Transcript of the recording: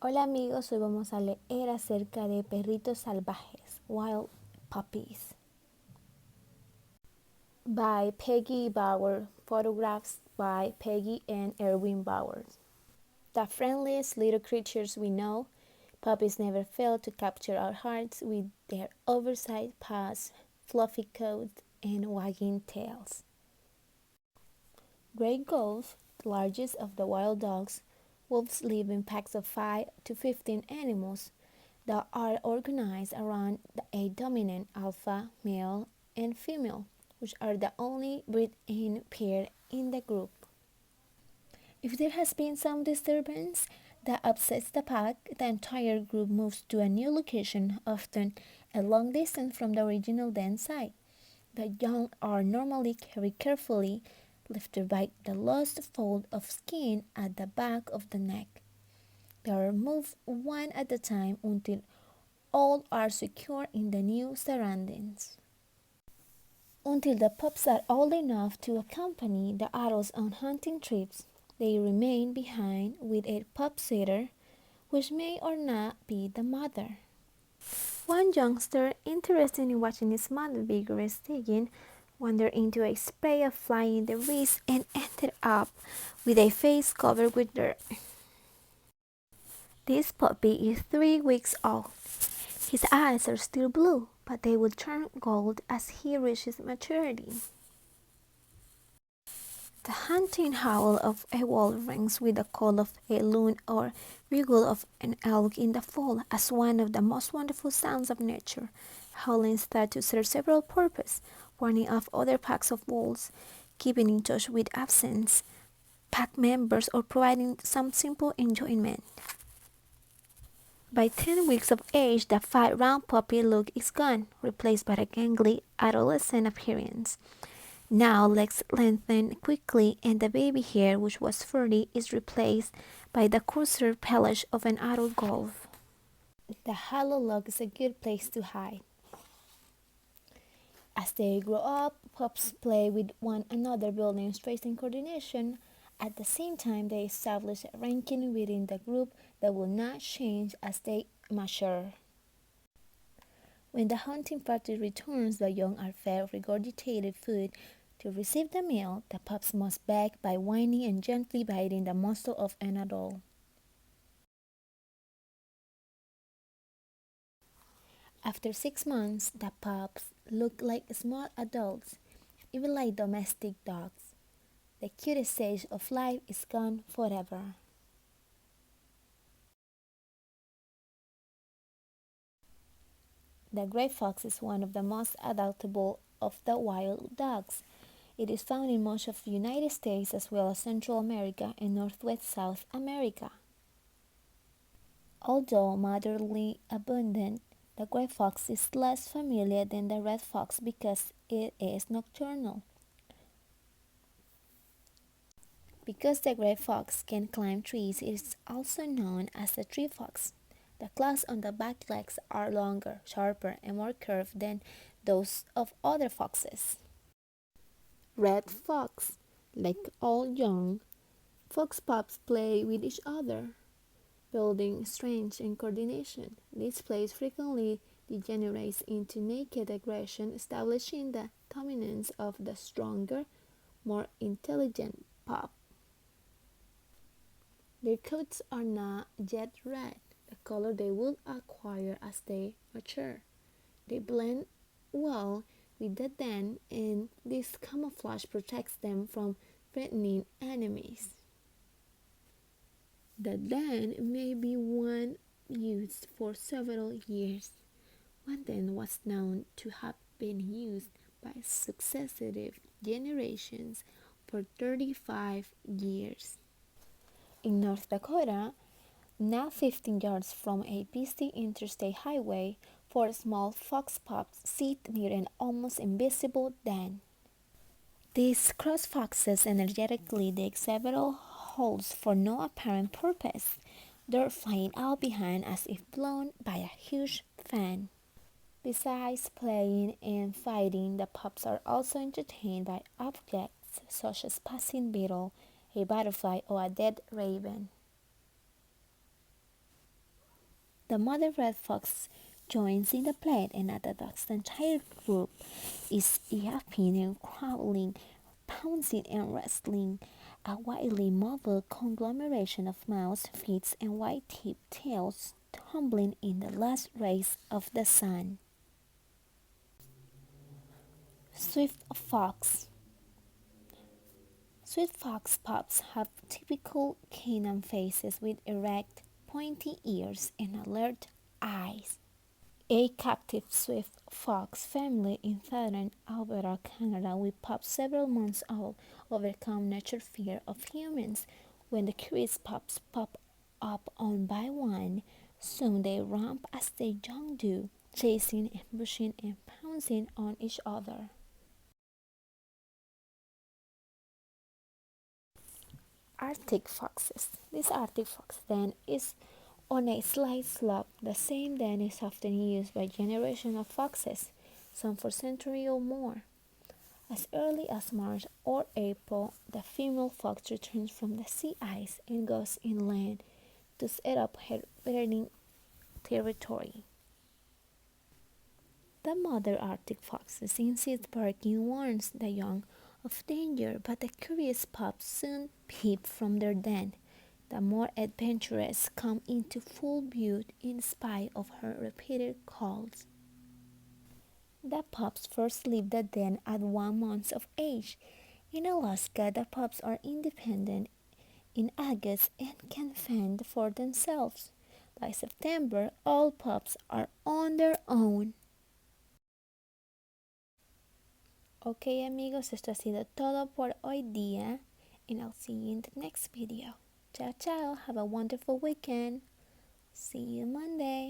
Hola amigos, hoy vamos a leer acerca de perritos salvajes, Wild Puppies, by Peggy Bauer, photographs by Peggy and Erwin Bauer. The friendliest little creatures we know, puppies never fail to capture our hearts with their oversized paws, fluffy coats, and wagging tails. Great Wolf, the largest of the wild dogs, wolves live in packs of 5 to 15 animals that are organized around a dominant alpha male and female, which are the only breed-in pair in the group. If there has been some disturbance that upsets the pack, the entire group moves to a new location, often a long distance from the original den site. The young are normally carried carefully, lifted by the lost fold of skin at the back of the neck. They are moved one at a time until all are secure in the new surroundings. Until the pups are old enough to accompany the adults on hunting trips, they remain behind with a pup sitter, which may or not be the mother. One youngster, interested in watching his mother vigorous digging, wandered into a spray of flying debris and ended up with a face covered with dirt. This puppy is 3 weeks old. His eyes are still blue, but they will turn gold as he reaches maturity. The hunting howl of a wolf rings with the call of a loon or wiggle of an elk in the fall as one of the most wonderful sounds of nature. Howling starts to serve several purposes, warning off other packs of wolves, keeping in touch with absent pack members, or providing some simple enjoyment. By 10 weeks of age, the fat round puppy look is gone, replaced by a gangly adolescent appearance. Now legs lengthen quickly and the baby hair, which was furry, is replaced by the coarser pelage of an adult wolf. The hollow log is a good place to hide. As they grow up, pups play with one another, building strength and coordination. At the same time, they establish a ranking within the group that will not change as they mature. When the hunting party returns, the young are fed regurgitated food. To receive the meal, the pups must beg by whining and gently biting the muzzle of an adult. After 6 months, the pups look like small adults, even like domestic dogs. The cutest stage of life is gone forever. The gray fox is one of the most adaptable of the wild dogs. It is found in much of the United States as well as Central America and Northwest South America. Although moderately abundant, the gray fox is less familiar than the red fox because it is nocturnal. Because the gray fox can climb trees, it is also known as the tree fox. The claws on the back legs are longer, sharper, and more curved than those of other foxes. Red fox. Like all young fox pups play with each other, building strength and coordination. This play frequently degenerates into naked aggression, establishing the dominance of the stronger, more intelligent pup. Their coats are not jet red, the color they will acquire as they mature. They blend well with the den, and this camouflage protects them from threatening enemies. The den may be one used for several years. One den was known to have been used by successive generations for 35 years. In North Dakota, now 15 yards from a busy interstate highway, 4 small fox pups sit near an almost invisible den. These cross foxes energetically dig several holes for no apparent purpose, dirt flying out behind as if blown by a huge fan. Besides playing and fighting, the pups are also entertained by objects such as passing beetle, a butterfly, or a dead raven. The mother red fox joins in the play, and at the entire group is yapping and growling, pouncing and wrestling. A wildly mobile conglomeration of mouse feet and white-tipped tails tumbling in the last rays of the sun. Swift fox. Swift fox pups have typical canine faces with erect, pointy ears and alert eyes. A captive swift fox family in southern Alberta, Canada, with pups several months old, overcome nature's fear of humans. When the curious pups pop up one by one, soon they romp as they young do, chasing, ambushing, and pouncing on each other. Arctic foxes. This Arctic fox den is on a slight slope. The same den is often used by generations of foxes, some for centuries or more. As early as March or April, the female fox returns from the sea ice and goes inland to set up her breeding territory. The mother Arctic foxes insist barking warns the young of danger, but the curious pups soon peep from their den. The more adventurous come into full view in spite of her repeated calls. The pups first leave the den at 1 month of age. In Alaska, the pups are independent in August and can fend for themselves. By September, all pups are on their own. Ok amigos, esto ha sido todo por hoy día, and I'll see you in the next video. Ciao, ciao. Have a wonderful weekend. See you Monday.